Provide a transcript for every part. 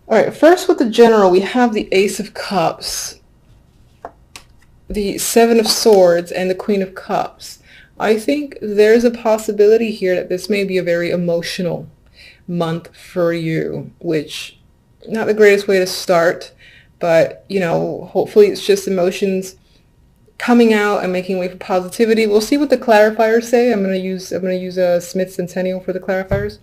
All right, first with the general, we have the Ace of Cups, the Seven of Swords, and the Queen of Cups. I think there's a possibility here that this may be a very emotional month for you, which not the greatest way to start, but you know, hopefully it's just emotions coming out and making way for positivity. We'll see what the clarifiers say. I'm gonna use a Smith Centennial for the clarifiers.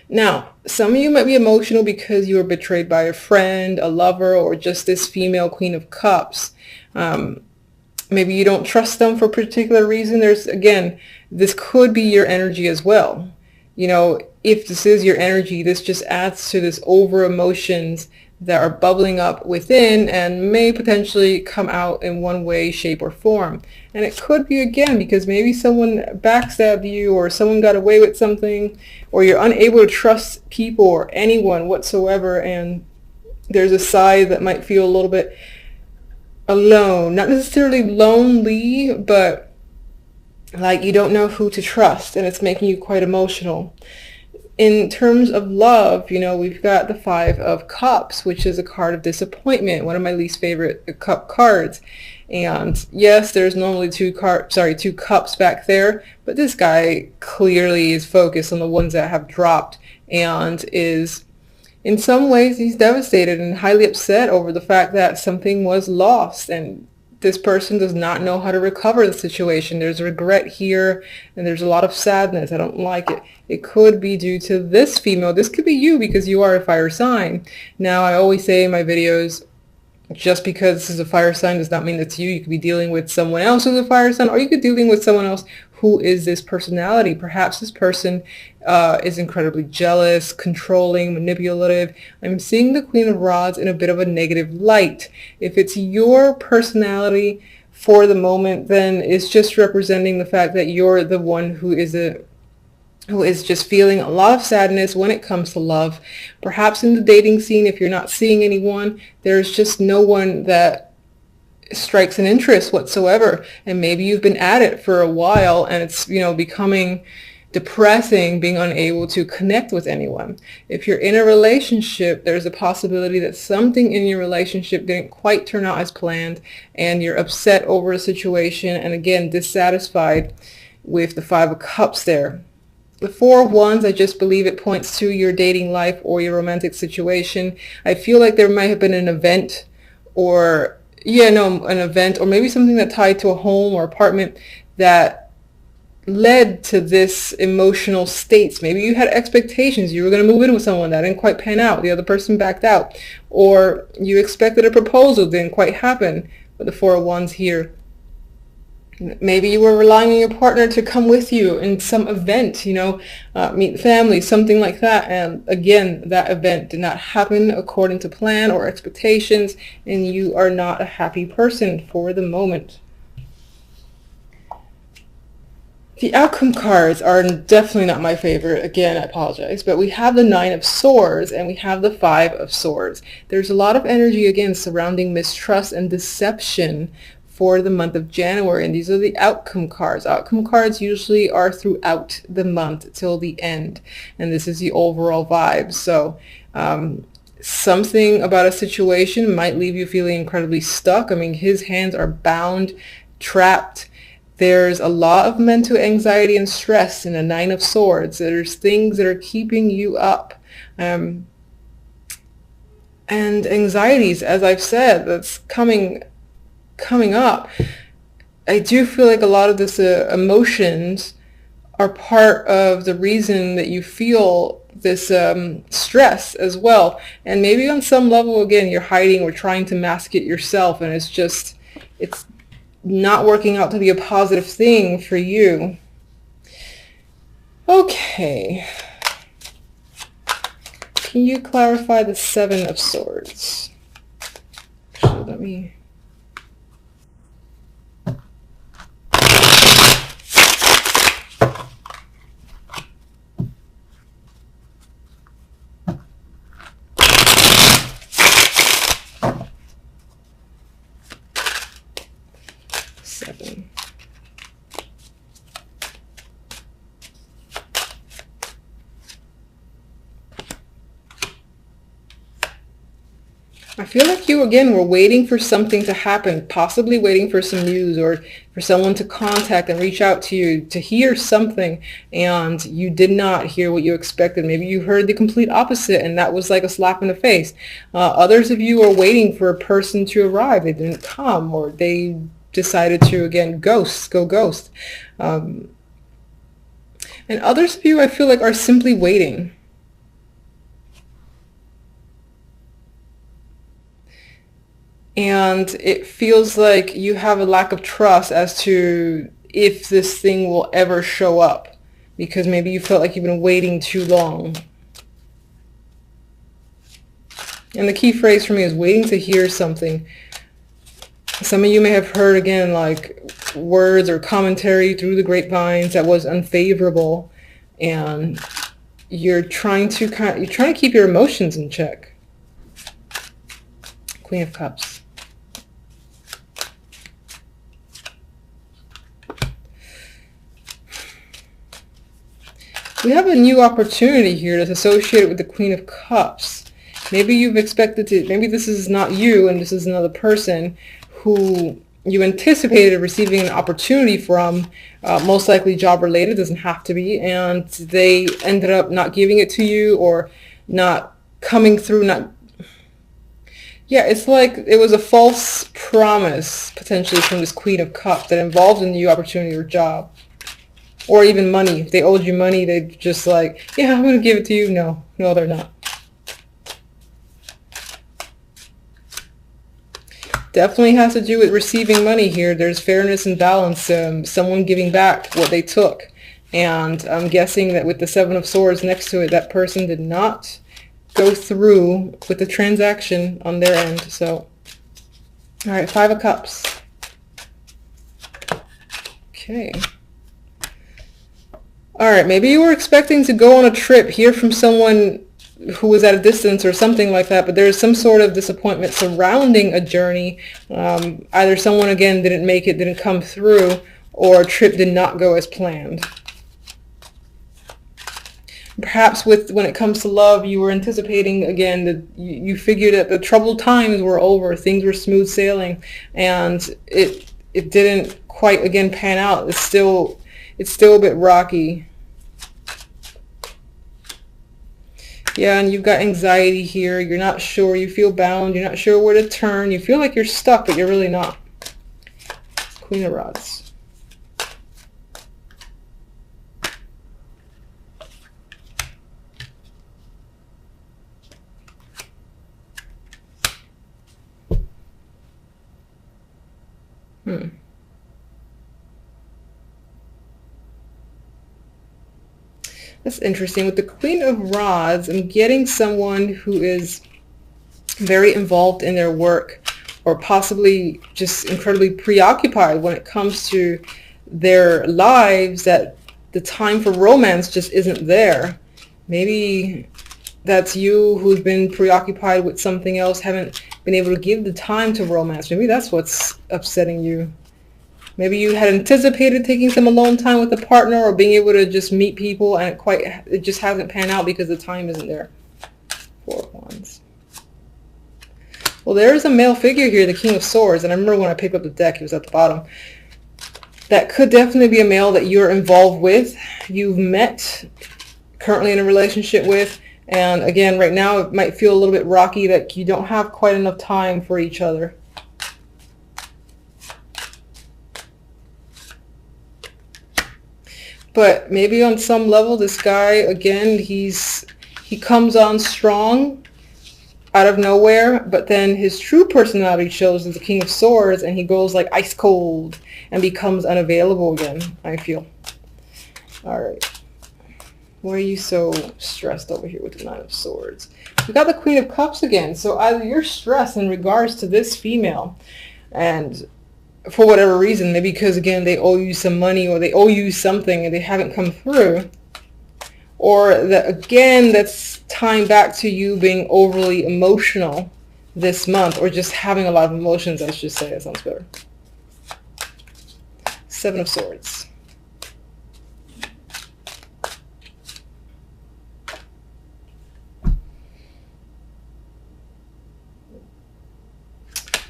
Now, some of you might be emotional because you were betrayed by a friend, a lover, or just this female Queen of Cups. Maybe you don't trust them for a particular reason. Again, this could be your energy as well. You know, if this is your energy, this just adds to this over emotions that are bubbling up within and may potentially come out in one way, shape, or form. And it could be, again, because maybe someone backstabbed you or someone got away with something, or you're unable to trust people or anyone whatsoever, and there's a side that might feel a little bit alone. Not necessarily lonely, but like you don't know who to trust, and it's making you quite emotional. In terms of love, you know, we've got the Five of Cups, which is a card of disappointment, one of my least favorite cup cards. And yes, there's normally two cups back there, but this guy clearly is focused on the ones that have dropped, and is, in some ways, he's devastated and highly upset over the fact that something was lost, and this person does not know how to recover the situation. There's regret here, and there's a lot of sadness. I don't like it. It could be due to this female. This could be you because you are a fire sign. Now, I always say in my videos, just because this is a fire sign does not mean it's you. You could be dealing with someone else who's a fire sign, or you could be dealing with someone else who is this personality. Perhaps this person is incredibly jealous, controlling, manipulative. I'm seeing the Queen of Rods in a bit of a negative light. If it's your personality for the moment, then it's just representing the fact that you're the one who is just feeling a lot of sadness when it comes to love. Perhaps in the dating scene, if you're not seeing anyone, there's just no one that strikes an interest whatsoever. And maybe you've been at it for a while, and it's, you know, becoming depressing, being unable to connect with anyone. If you're in a relationship, there's a possibility that something in your relationship didn't quite turn out as planned, and you're upset over a situation, and again, dissatisfied with the Five of Cups there. The Four of Wands, I just believe it points to your dating life or your romantic situation. I feel like there might have been an event, or an event, or maybe something that tied to a home or apartment that led to this emotional states. Maybe you had expectations. You were going to move in with someone that didn't quite pan out. The other person backed out. Or you expected a proposal, didn't quite happen. But the Four of Wands here. Maybe you were relying on your partner to come with you in some event, meet the family, something like that. And again, that event did not happen according to plan or expectations, and you are not a happy person for the moment. The outcome cards are definitely not my favorite. Again, I apologize. But we have the Nine of Swords and we have the Five of Swords. There's a lot of energy, again, surrounding mistrust and deception for the month of January. And these are the outcome cards. Outcome cards usually are throughout the month till the end. And this is the overall vibe. So something about a situation might leave you feeling incredibly stuck. I mean, his hands are bound, trapped. There's a lot of mental anxiety and stress in the Nine of Swords. There's things that are keeping you up. And anxieties, as I've said, that's coming up. I do feel like a lot of this emotions are part of the reason that you feel this stress as well. And maybe on some level, again, you're hiding or trying to mask it yourself, and it's not working out to be a positive thing for you. Okay. Can you clarify the Seven of Swords? Actually, let me... Seven. I feel like you, again, were waiting for something to happen, possibly waiting for some news or for someone to contact and reach out to you to hear something, and you did not hear what you expected. Maybe you heard the complete opposite, and that was like a slap in the face. Others of you are waiting for a person to arrive. They didn't come, or they decided to, again, go ghost. And others of you, I feel like, are simply waiting. And it feels like you have a lack of trust as to if this thing will ever show up, because maybe you felt like you've been waiting too long. And the key phrase for me is waiting to hear something. Some of you may have heard, again, like words or commentary through the grapevines that was unfavorable, and you're trying to keep your emotions in check. Queen of Cups. We have a new opportunity here that's associated with the Queen of Cups. Maybe you've expected to, maybe this is not you and this is another person who you anticipated receiving an opportunity from, most likely job related, doesn't have to be, and they ended up not giving it to you or not coming through, yeah, it's like it was a false promise potentially from this Queen of Cups that involved a new opportunity or job. Or even money. If they owed you money, they'd just like, yeah, I'm going to give it to you. No, they're not. Definitely has to do with receiving money here. There's fairness and balance. Someone giving back what they took. And I'm guessing that with the Seven of Swords next to it, that person did not go through with the transaction on their end. So, all right, Five of Cups. Okay. All right, maybe you were expecting to go on a trip, hear from someone who was at a distance or something like that, but there's some sort of disappointment surrounding a journey. Either someone, again, didn't make it, didn't come through, or a trip did not go as planned. Perhaps when it comes to love, you were anticipating, again, that you figured that the troubled times were over, things were smooth sailing, and it didn't quite, again, pan out. It's still a bit rocky. Yeah, and you've got anxiety here. You're not sure. You feel bound. You're not sure where to turn. You feel like you're stuck, but you're really not. Queen of Rods. That's interesting. With the Queen of Rods, I'm getting someone who is very involved in their work, or possibly just incredibly preoccupied when it comes to their lives, that the time for romance just isn't there. Maybe that's you who's been preoccupied with something else, haven't been able to give the time to romance. Maybe that's what's upsetting you. Maybe you had anticipated taking some alone time with a partner or being able to just meet people, and it just hasn't panned out because the time isn't there. Four of Wands. Well, there is a male figure here, the King of Swords, and I remember when I picked up the deck, he was at the bottom. That could definitely be a male that you're involved with, you've met, currently in a relationship with, and again, right now it might feel a little bit rocky, that you don't have quite enough time for each other. But maybe on some level, this guy, again, he comes on strong out of nowhere, but then his true personality shows as the King of Swords, and he goes like ice cold and becomes unavailable again, I feel. All right. Why are you so stressed over here with the Nine of Swords? We got the Queen of Cups again. So either you're stressed in regards to this female, and for whatever reason, maybe because, again, they owe you some money or they owe you something and they haven't come through, or that, again, that's tying back to you being overly emotional this month, or just having a lot of emotions, I should say. That sounds better. Seven of Swords.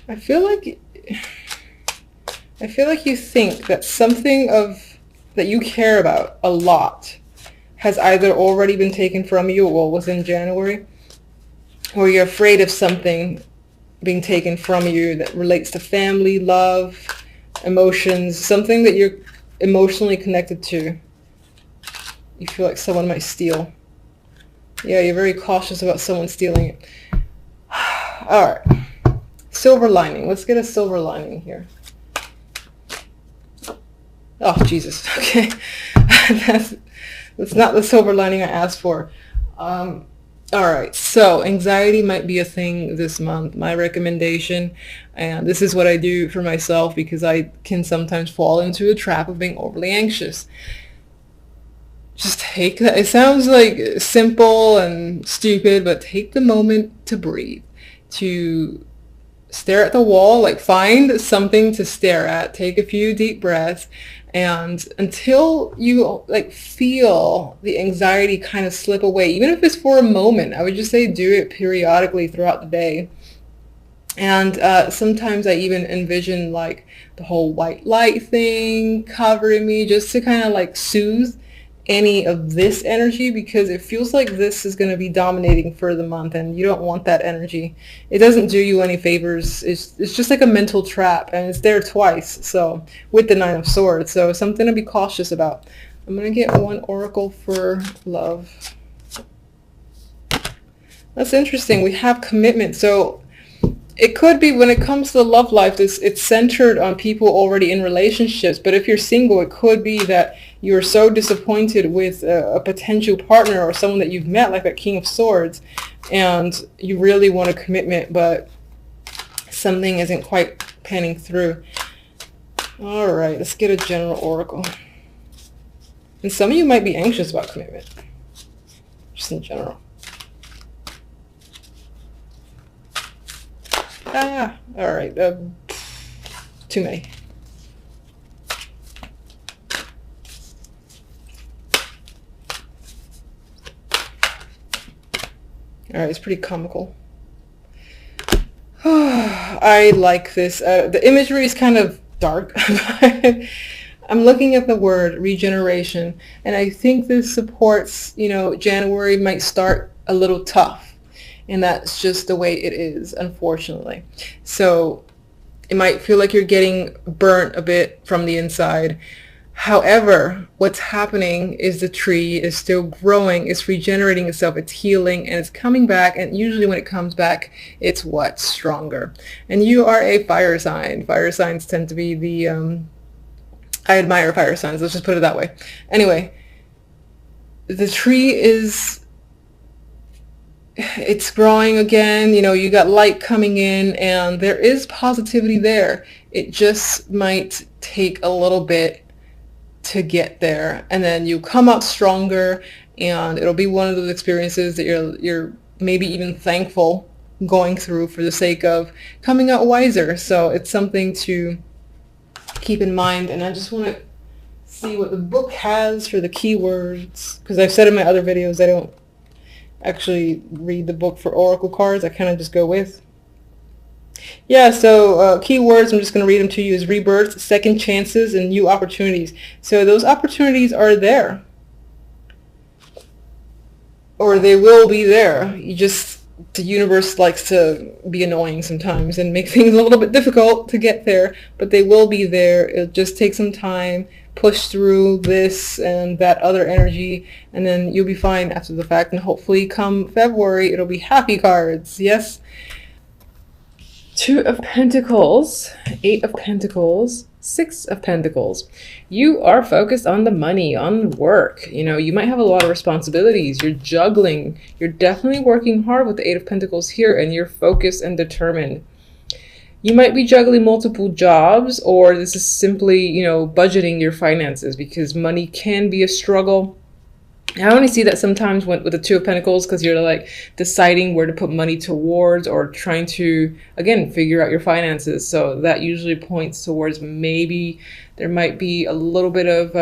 I feel like you think that something that you care about a lot has either already been taken from you, well, within January, or you're afraid of something being taken from you that relates to family, love, emotions, something that you're emotionally connected to. You feel like someone might steal. Yeah, you're very cautious about someone stealing it. All right. Silver lining. Let's get a silver lining here. Oh, Jesus. Okay. That's not the silver lining I asked for. All right. So anxiety might be a thing this month. My recommendation, and this is what I do for myself because I can sometimes fall into a trap of being overly anxious. Just take that. It sounds like simple and stupid, but take the moment to breathe, to stare at the wall, like find something to stare at, take a few deep breaths, and until you like feel the anxiety kind of slip away, even if it's for a moment, I would just say do it periodically throughout the day. And sometimes I even envision like the whole white light thing covering me just to kind of like soothe any of this energy, because it feels like this is going to be dominating for the month and you don't want that energy. It doesn't do you any favors. It's just like a mental trap, and it's there twice, so with the Nine of Swords, so something to be cautious about. I'm going to get one oracle for love. That's interesting. We have commitment. So it could be when it comes to the love life, it's centered on people already in relationships. But if you're single, it could be that you're so disappointed with a potential partner or someone that you've met, like that King of Swords, and you really want a commitment, but something isn't quite panning through. All right, let's get a general oracle. And some of you might be anxious about commitment, just in general. All right, too many. All right, it's pretty comical. I like this. The imagery is kind of dark. I'm looking at the word regeneration, and I think this supports, January might start a little tough. And that's just the way it is, unfortunately. So it might feel like you're getting burnt a bit from the inside. However, what's happening is the tree is still growing, it's regenerating itself, it's healing, and it's coming back. And usually when it comes back, it's what? Stronger. And you are a fire sign. Fire signs tend to be the, I admire fire signs, let's just put it that way. Anyway, the tree it's growing again, you got light coming in, and there is positivity there. It just might take a little bit to get there, and then you come out stronger, and it'll be one of those experiences that you're maybe even thankful going through for the sake of coming out wiser. So it's something to keep in mind. And I just want to see what the book has for the keywords, because I've said in my other videos I don't actually read the book for oracle cards. I kind of just go with. Yeah, so keywords, I'm just going to read them to you, is rebirth, second chances, and new opportunities. So those opportunities are there, or they will be there. The universe likes to be annoying sometimes and make things a little bit difficult to get there, but they will be there. It'll just take some time, push through this and that other energy, and then you'll be fine after the fact. And hopefully come February, it'll be happy cards. Yes. Two of Pentacles, Eight of Pentacles, Six of Pentacles. You are focused on the money, on work. You might have a lot of responsibilities. You're juggling. You're definitely working hard with the Eight of Pentacles here, and you're focused and determined. You might be juggling multiple jobs, or this is simply, budgeting your finances, because money can be a struggle. I only see that sometimes with the Two of Pentacles, because you're like deciding where to put money towards, or trying to, again, figure out your finances. So that usually points towards maybe there might be a little bit of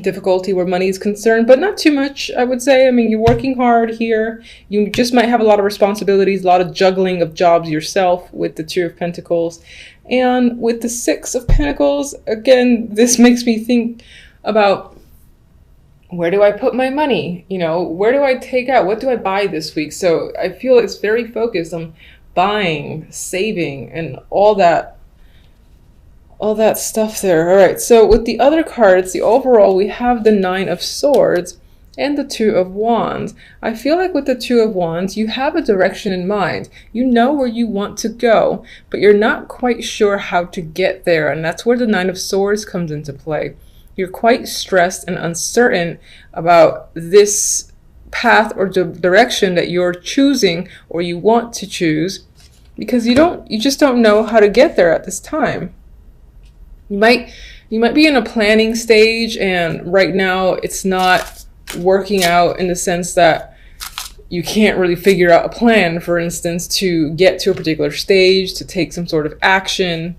difficulty where money is concerned, but not too much, I would say. I mean, you're working hard here. You just might have a lot of responsibilities, a lot of juggling of jobs yourself with the Two of Pentacles. And with the Six of Pentacles, again, this makes me think about, where do I put my money? You know, where do I take out? What do I buy this week? So I feel it's very focused on buying, saving, and all that stuff there. All right, so with the other cards, the overall, we have the Nine of Swords and the Two of Wands. I feel like with the Two of Wands, you have a direction in mind. You know where you want to go, but you're not quite sure how to get there. And that's where the Nine of Swords comes into play. You're quite stressed and uncertain about this path or direction that you're choosing or you want to choose, because you just don't know how to get there at this time. You might be in a planning stage, and right now it's not working out in the sense that you can't really figure out a plan, for instance, to get to a particular stage, to take some sort of action.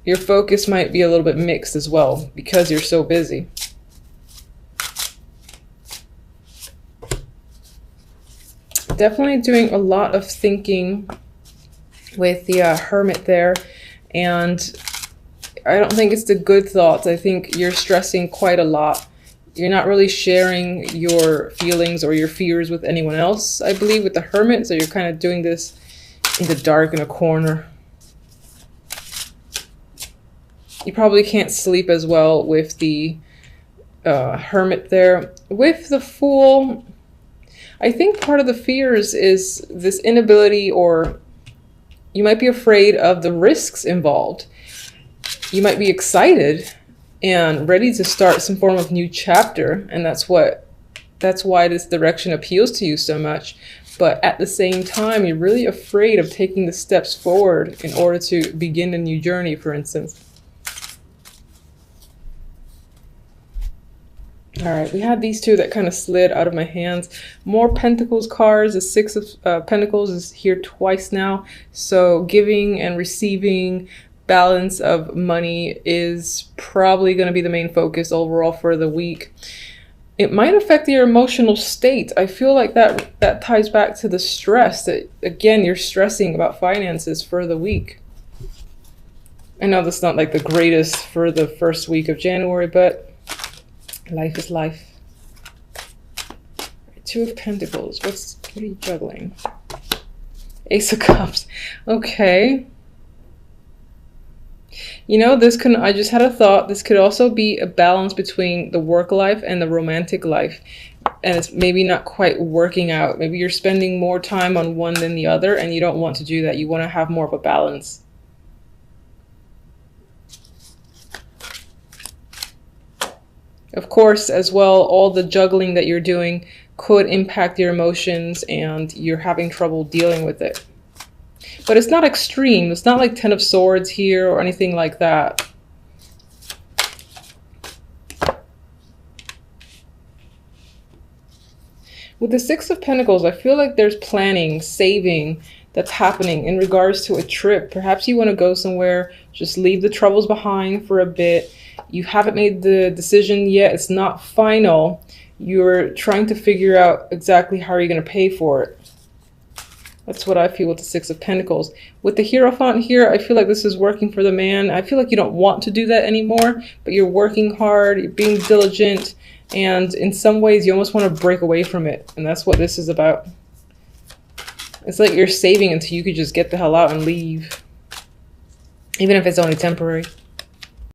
Your focus might be a little bit mixed as well because you're so busy. Definitely doing a lot of thinking with the Hermit there, and I don't think it's the good thoughts. I think you're stressing quite a lot. You're not really sharing your feelings or your fears with anyone else, I believe, with the Hermit. So you're kind of doing this in the dark in a corner. You probably can't sleep as well with the Hermit there. With the Fool, I think part of the fears is this inability, or you might be afraid of the risks involved. You might be excited and ready to start some form of new chapter, and that's why this direction appeals to you so much. But at the same time, you're really afraid of taking the steps forward in order to begin a new journey, for instance. All right, we had these two that kind of slid out of my hands. More Pentacles cards. The Six of Pentacles is here twice now. So giving and receiving, balance of money is probably going to be the main focus overall for the week. It might affect your emotional state. I feel like that ties back to the stress that, again, you're stressing about finances for the week. I know that's not like the greatest for the first week of January, but life is life. Two of Pentacles. What are you juggling? Ace of Cups. Okay. You know, I just had a thought. This could also be a balance between the work life and the romantic life. And it's maybe not quite working out. Maybe you're spending more time on one than the other, and you don't want to do that. You want to have more of a balance. Of course, as well, all the juggling that you're doing could impact your emotions and you're having trouble dealing with it. But it's not extreme. It's not like Ten of Swords here or anything like that. With the Six of Pentacles, I feel like there's planning, saving that's happening in regards to a trip. Perhaps you want to go somewhere, just leave the troubles behind for a bit. You haven't made the decision yet. It's not final. You're trying to figure out exactly how you're going to pay for it. That's what I feel with the Six of Pentacles. With the Hierophant here, I feel like this is working for the man. I feel like you don't want to do that anymore, but you're working hard, you're being diligent, and in some ways you almost want to break away from it. And that's what this is about. It's like you're saving until you could just get the hell out and leave, even if it's only temporary.